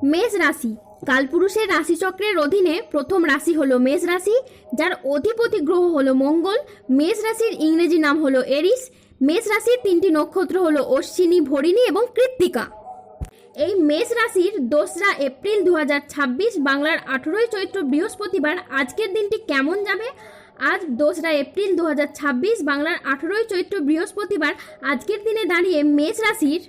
মেষ রাশি কালপুরুষের রাশিচক্রের অধীনে প্রথম রাশি হলো মেষ রাশি, যার অধিপতি গ্রহ হলো মঙ্গল। মেষ রাশির ইংরেজি নাম হলো এরিস। মেষ রাশির তিনটি নক্ষত্র হলো অশ্বিনী, ভরিণী এবং কৃত্তিকা। এই মেষ রাশির 2রা এপ্রিল 2026 বাংলার 18ই চৈত্র বৃহস্পতিবার আজকের দিনটি কেমন যাবে। আজ 2রা এপ্রিল 2026 বাংলার 18ই চৈত্র বৃহস্পতিবার আজকের দিনে দাঁড়িয়ে মেষ রাশির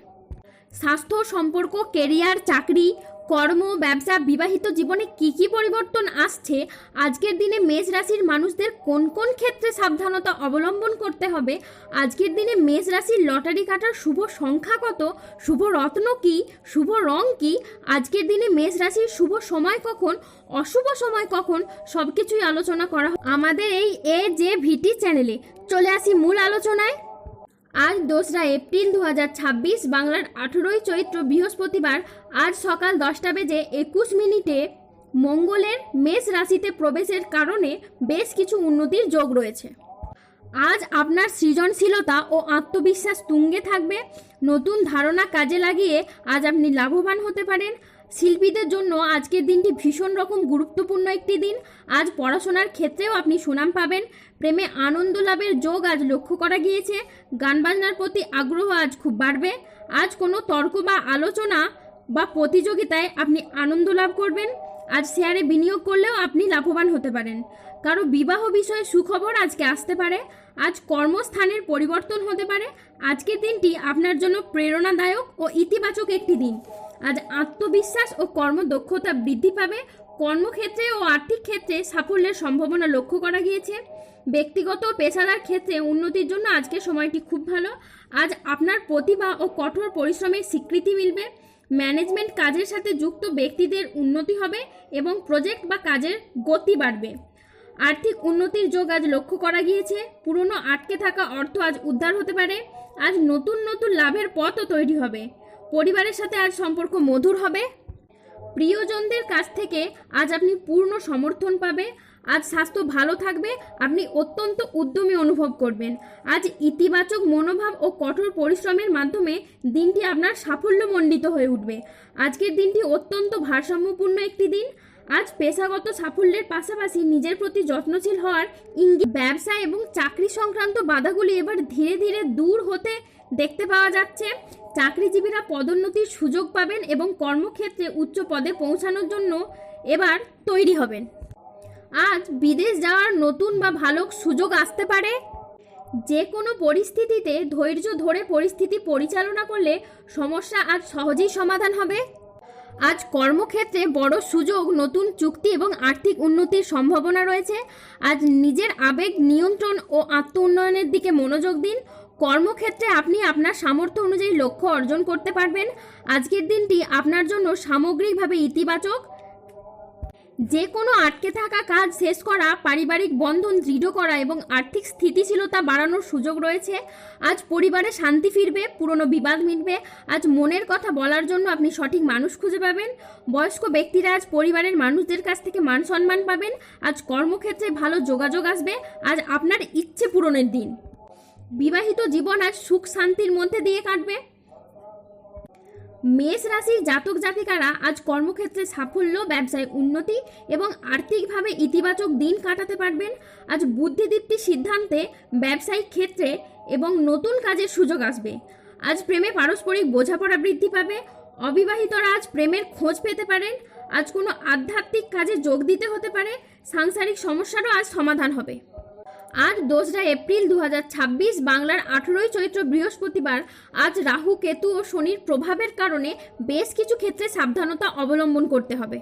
স্বাস্থ্য, সম্পর্ক, কেরিয়ার, চাকরি, কর্ম, ব্যবসা, বিবাহিত জীবনে কি কি পরিবর্তন আসছে, আজকের দিনে মেষ রাশির মানুষদের কোন কোন ক্ষেত্রে সাবধানতা অবলম্বন করতে হবে, আজকের দিনে মেষ রাশির লটারি কাটার শুভ সংখ্যা কত, শুভ রত্ন কি, শুভ রং কি, আজকের দিনে মেষ রাশির শুভ সময় কখন, অশুভ সময় কখন, সবকিছুই আলোচনা করা আমাদের এই AJVT চ্যানেলে। চলে আসি মূল আলোচনায়। আজ 2রা এপ্রিল 2026 বাংলার 18ই চৈত্র বৃহস্পতিবার আজ সকাল 10টা বেজে 21 মিনিটে মঙ্গলের মেষ রাশিতে প্রবেশের কারণে বেশ কিছু উন্নতির যোগ রয়েছে। আজ আপনার সৃজনশীলতা ও আত্মবিশ্বাস তুঙ্গে থাকবে। নতুন ধারণা কাজে লাগিয়ে আজ আপনি লাভবান হতে পারেন। শিল্পীদের জন্য আজকের দিনটি ভীষণ রকম গুরুত্বপূর্ণ একটি দিন। আজ পড়াশোনার ক্ষেত্রেও আপনি সুনাম পাবেন। প্রেমে আনন্দ লাভের যোগ আজ লক্ষ্য করা গিয়েছে। গান বাজনার প্রতি আগ্রহ আজ খুব বাড়বে। আজ কোনো তর্ক বা আলোচনা বা প্রতিযোগিতায় আপনি আনন্দ লাভ করবেন। আজ শেয়ারে বিনিয়োগ করলেও আপনি লাভবান হতে পারেন। কারো বিবাহ বিষয়ে সুখবর আজকে আসতে পারে। আজ কর্মস্থানের পরিবর্তন হতে পারে। আজকের দিনটি আপনার জন্য প্রেরণাদায়ক ও ইতিবাচক একটি দিন। আজ আত্মবিশ্বাস ও কর্মদক্ষতা বৃদ্ধি পাবে। কর্মক্ষেত্রে ও আর্থিক ক্ষেত্রে সাফল্যের সম্ভাবনা লক্ষ্য করা গিয়েছে। ব্যক্তিগত ও পেশাদার ক্ষেত্রে উন্নতির জন্য আজকের সময়টি খুব ভালো। আজ আপনার প্রতিভা ও কঠোর পরিশ্রমের স্বীকৃতি মিলবে। ম্যানেজমেন্ট কাজের সাথে যুক্ত ব্যক্তিদের উন্নতি হবে এবং প্রজেক্ট বা কাজের গতি বাড়বে। আর্থিক উন্নতির যোগ আজ লক্ষ্য করা গিয়েছে। পুরনো আটকে থাকা অর্থ আজ উদ্ধার হতে পারে। আজ নতুন নতুন লাভের পথও তৈরি হবে। পরিবারের সাথে আজ সম্পর্ক মধুর হবে। প্রিয়জনদের কাছ থেকে আজ আপনি পূর্ণ সমর্থন পাবে। আজ স্বাস্থ্য ভালো থাকবে। আপনি অত্যন্ত উদ্যমী অনুভব করবেন। আজ ইতিবাচক মনোভাব ও কঠোর পরিশ্রমের মাধ্যমে দিনটি আপনার সাফল্যমণ্ডিত হয়ে উঠবে। আজকের দিনটি অত্যন্ত ভারসাম্যপূর্ণ একটি দিন। আজ পেশাগত সাফল্যের পাশাপাশি নিজের প্রতি যত্নশীল হওয়ার ইঙ্গিত। ব্যবসা এবং চাকরি সংক্রান্ত বাধাগুলি এবার ধীরে ধীরে দূর হতে দেখতে পাওয়া যাচ্ছে। চাকরিজীবীরা পদোন্নতির সুযোগ পাবেন এবং কর্মক্ষেত্রে উচ্চ পদে পৌঁছানোর জন্য এবার তৈরি হবেন। আজ বিদেশ যাওয়ার নতুন বা ভালো সুযোগ আসতে পারে। যে কোনো পরিস্থিতিতে ধৈর্য ধরে পরিস্থিতি পরিচালনা করলে সমস্যা আজ সহজেই সমাধান হবে। আজ কর্মক্ষেত্রে বড় সুযোগ, নতুন চুক্তি এবং আর্থিক উন্নতির সম্ভাবনা রয়েছে। আজ নিজের আবেগ নিয়ন্ত্রণ ও আত্ম উন্নয়নের দিকে মনোযোগ দিন। কর্মক্ষেত্রে আপনি আপনার সামর্থ্য অনুযায়ী লক্ষ্য অর্জন করতে পারবেন। আজকের দিনটি আপনার জন্য সামগ্রিকভাবে ইতিবাচক। যে কোনো আটকে থাকা কাজ শেষ করা, পারিবারিক বন্ধন দৃঢ় করা এবং আর্থিক স্থিতিশীলতা বাড়ানোর সুযোগ রয়েছে। আজ পরিবারে শান্তি ফিরবে, পুরনো বিবাদ মিটবে। আজ মনের কথা বলার জন্য আপনি সঠিক মানুষ খুঁজে পাবেন। বয়স্ক ব্যক্তিরা আজ পরিবারের মানুষদের কাছ থেকে মান সম্মান পাবেন। আজ কর্মক্ষেত্রে ভালো যোগাযোগ আসবে। আজ আপনার ইচ্ছে পূরণের দিন। বিবাহিত জীবন আজ সুখ শান্তির মধ্যে দিয়ে কাটবে। মেষ রাশির জাতক জাতিকারা আজ কর্মক্ষেত্রে সাফল্য, ব্যবসায় উন্নতি এবং আর্থিকভাবে ইতিবাচক দিন কাটাতে পারবেন। আজ বুদ্ধিদীপ্তি সিদ্ধান্তে ব্যবসায়িক ক্ষেত্রে এবং নতুন কাজের সুযোগ আসবে। আজ প্রেমে পারস্পরিক বোঝাপড়া বৃদ্ধি পাবে। অবিবাহিতরা আজ প্রেমের খোঁজ পেতে পারেন। আজ কোনো আধ্যাত্মিক কাজে যোগ দিতে হতে পারে। সাংসারিক সমস্যারও আজ সমাধান হবে। আজ 2রা এপ্রিল 2026 বাংলার 18ই চৈত্র বৃহস্পতিবার আজ রাহু, কেতু ও শনির প্রভাবের কারণে বেশ কিছু ক্ষেত্রে সাবধানতা অবলম্বন করতে হবে।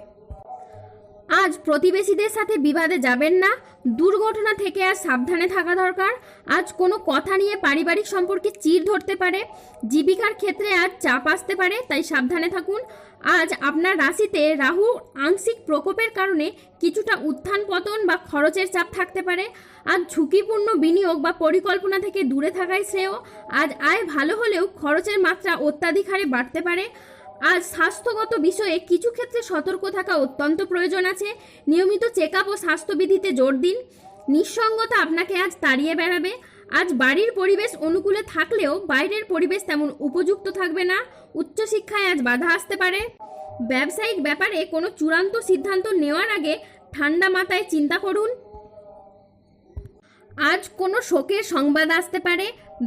আজ প্রতিবেশীদের সাথে বিবাদে যাবেন না। দুর্ঘটনা থেকে আজ সাবধানে থাকা দরকার। আজ কোনো কথা নিয়ে পারিবারিক সম্পর্কে চিড় ধরতে পারে। জীবিকার ক্ষেত্রে আজ চাপ আসতে পারে, তাই সাবধানে থাকুন। আজ আপনার রাশিতে রাহু আংশিক প্রকোপের কারণে কিছুটা উত্থান পতন বা খরচের চাপ থাকতে পারে। আজ ঝুঁকিপূর্ণ বিনিয়োগ বা পরিকল্পনা থেকে দূরে থাকাই শ্রেয়। আজ আয় ভালো হলেও খরচের মাত্রা অত্যাধিক হারে বাড়তে পারে। আজ স্বাস্থ্যগত বিষয়ে কিছু ক্ষেত্রে সতর্ক থাকা অত্যন্ত প্রয়োজন আছে। নিয়মিত চেক আপ ও স্বাস্থ্যবিধিতে জোর দিন। নিঃসঙ্গতা আপনাকে আজ তাড়িয়ে বেড়াবে। আজ বাড়ির পরিবেশ অনুকূলে থাকলেও বাইরের পরিবেশ তেমন উপযুক্ত থাকবে না। উচ্চশিক্ষায় আজ বাধা আসতে পারে। ব্যবসায়িক ব্যাপারে কোনো চূড়ান্ত সিদ্ধান্ত নেওয়ার আগে ঠান্ডা মাথায় চিন্তা করুন। আজ কোনো শোকের সংবাদ আসতে পারে।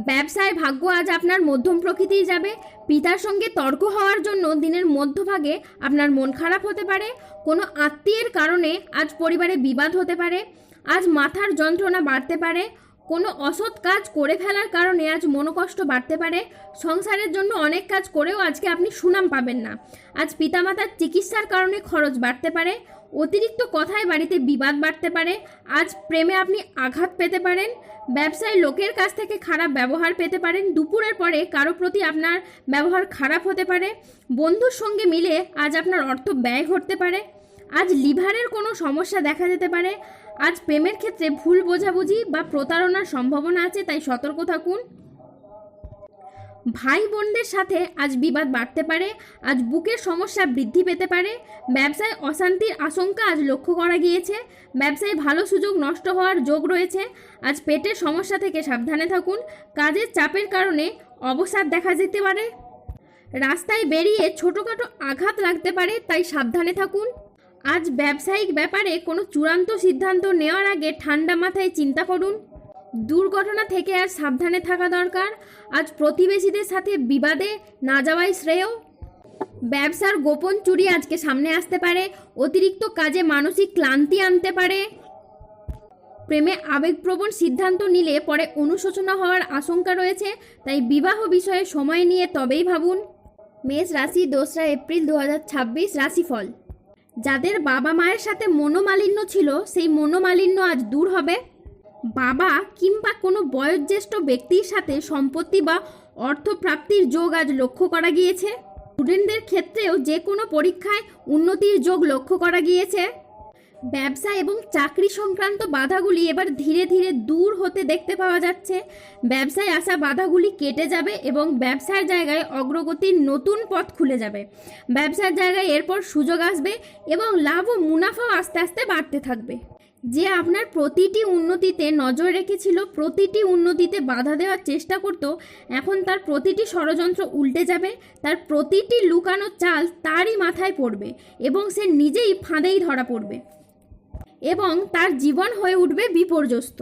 ব্যবসায় ভাগ্য আজ আপনার মধ্যম প্রকৃতির যাবে। পিতার সঙ্গে তর্ক হওয়ার জন্য দিনের মধ্যভাগে আপনার মন খারাপ হতে পারে। কোনো আত্মীয়ের কারণে আজ পরিবারে বিবাদ হতে পারে। আজ মাথার যন্ত্রণা বাড়তে পারে। কোনো অসৎ কাজ করে ফেলার কারণে আজ মনোকষ্ট বাড়তে পারে। সংসারের জন্য অনেক কাজ করেও আজকে আপনি সুনাম পাবেন না। আজ পিতামাতার চিকিৎসার কারণে খরচ বাড়তে পারে। অতিরিক্ত কথায় বাড়িতে বিবাদ বাড়তে পারে। আজ প্রেমে আপনি আঘাত পেতে পারেন। ব্যবসায় লোকের কাছ থেকে খারাপ ব্যবহার পেতে পারেন। দুপুরের পরে কারো প্রতি আপনার ব্যবহার খারাপ হতে পারে। বন্ধুর সঙ্গে মিলে আজ আপনার অর্থ ব্যয় ঘটতে পারে। আজ লিভারের কোনো সমস্যা দেখা যেতে পারে। আজ প্রেমের ক্ষেত্রে ভুল বোঝাবুঝি বা প্রতারণার সম্ভাবনা আছে, তাই সতর্ক থাকুন। ভাই বোনদের সাথে আজ বিবাদ বাড়তে পারে। আজ বুকের সমস্যা বৃদ্ধি পেতে পারে। ব্যবসায় অশান্তির আশঙ্কা আজ লক্ষ্য করা গিয়েছে। ব্যবসায় ভালো সুযোগ নষ্ট হওয়ার যোগ রয়েছে। আজ পেটের সমস্যা থেকে সাবধানে থাকুন। কাজের চাপের কারণে অবসাদ দেখা যেতে পারে। রাস্তায় বেরিয়ে ছোটোখাটো আঘাত লাগতে পারে, তাই সাবধানে থাকুন। আজ ব্যবসায়িক ব্যাপারে কোনো চূড়ান্ত সিদ্ধান্ত নেওয়ার আগে ঠান্ডা মাথায় চিন্তা করুন। দুর্ঘটনা থেকে আর সাবধানে থাকা দরকার। আজ প্রতিবেশীদের সাথে বিবাদে না যাওয়াই শ্রেয়। ব্যবসার গোপন চুরি আজকে সামনে আসতে পারে। অতিরিক্ত কাজে মানসিক ক্লান্তি আনতে পারে। প্রেমে আবেগপ্রবণ সিদ্ধান্ত নিলে পরে অনুশোচনা হওয়ার আশঙ্কা রয়েছে, তাই বিবাহ বিষয়ে সময় নিয়ে তবেই ভাবুন। মেষ রাশি 2 এপ্রিল 2026 রাশিফল। যাদের বাবা মায়ের সাথে মনোমালিন্য ছিল, সেই মনোমালিন্য আজ দূর হবে। বাবা কিংবা কোনো বয়োজ্যেষ্ঠ ব্যক্তির সাথে সম্পত্তি বা অর্থপ্রাপ্তির যোগ আজ লক্ষ্য করা গিয়েছে। স্টুডেন্টদের ক্ষেত্রেও যে কোনো পরীক্ষায় উন্নতির যোগ লক্ষ্য করা গিয়েছে। ব্যবসা এবং চাকরি সংক্রান্ত বাধাগুলি এবার ধীরে ধীরে দূর হতে দেখতে পাওয়া যাচ্ছে। ব্যবসায় আসা বাধাগুলি কেটে যাবে এবং ব্যবসার জায়গায় অগ্রগতির নতুন পথ খুলে যাবে। ব্যবসার জায়গায় এরপর সুযোগ আসবে এবং লাভ ও মুনাফাও আস্তে আস্তে বাড়তে থাকবে। যে আপনার প্রতিটি উন্নতিতে নজর রেখেছিল, প্রতিটি উন্নতিতে বাধা দেওয়ার চেষ্টা করত, এখন তার প্রতিটি ষড়যন্ত্র উল্টে যাবে। তার প্রতিটি লুকানো চাল তারই মাথায় পড়বে এবং সে নিজেই ফাঁদেই ধরা পড়বে এবং তার জীবন হয়ে উঠবে বিপর্যস্ত।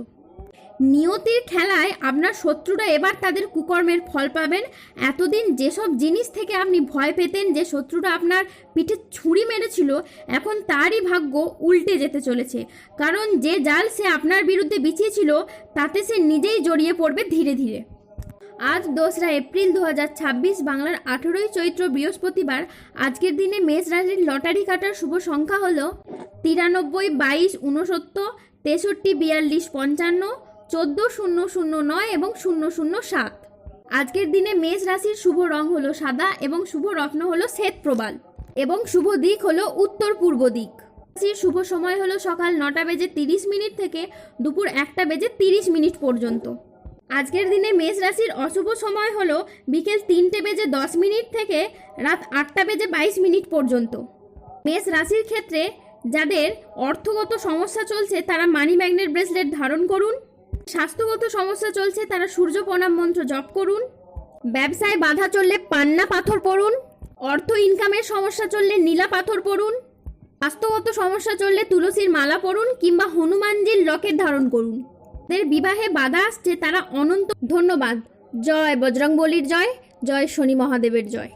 নিয়তির খেলায় আপনার শত্রুরা এবার তাদের কুকর্মের ফল পাবেন। এতদিন যেসব জিনিস থেকে আপনি ভয় পেতেন, যে শত্রুরা আপনার পিঠে ছুরি মেরেছিল, এখন তারই ভাগ্য উল্টে যেতে চলেছে। কারণ যে জাল সে আপনার বিরুদ্ধে বিছিয়েছিল, তাতে সে নিজেই জড়িয়ে পড়বে ধীরে ধীরে। আজ 2 এপ্রিল 2026 বাংলার 18ই চৈত্র বৃহস্পতিবার। আজকের দিনে মেষ রাশির লটারি কাটার শুভ সংখ্যা হলো 93, 22, 69, 63, 42, 55, 14, 009 এবং 007। আজকের দিনে মেষ রাশির শুভ রং হলো সাদা এবং শুভ রত্ন হলো শ্বেত প্রবাল এবং শুভ দিক হলো উত্তর পূর্ব দিক। রাশির শুভ সময় হলো সকাল 9:30 থেকে দুপুর 1:30 পর্যন্ত। আজকের দিনে মেষ রাশির অশুভ সময় হলো বিকেল 3:10 থেকে রাত 8:22 পর্যন্ত। মেষ রাশির ক্ষেত্রে যাদের অর্থগত সমস্যা চলছে, তারা মানি ম্যাগনেট ব্রেসলেট ধারণ করুন। স্বাস্থ্যগত সমস্যা চলছে, তারা সূর্য প্রণাম মন্ত্র জপ করুন। ব্যবসায় বাধা চললে পান্না পাথর পড়ুন। অর্থ ইনকামের সমস্যা চললে নীলা পাথর পড়ুন। স্বাস্থ্যগত সমস্যা চললে তুলসীর মালা পড়ুন কিংবা হনুমানজির লকেট ধারণ করুন। যাদের বিবাহে বাধা আসছে, তারা অনন্ত ধন্যবাদ। জয় বজরংবলীর জয়, জয় শনি মহাদেবের জয়।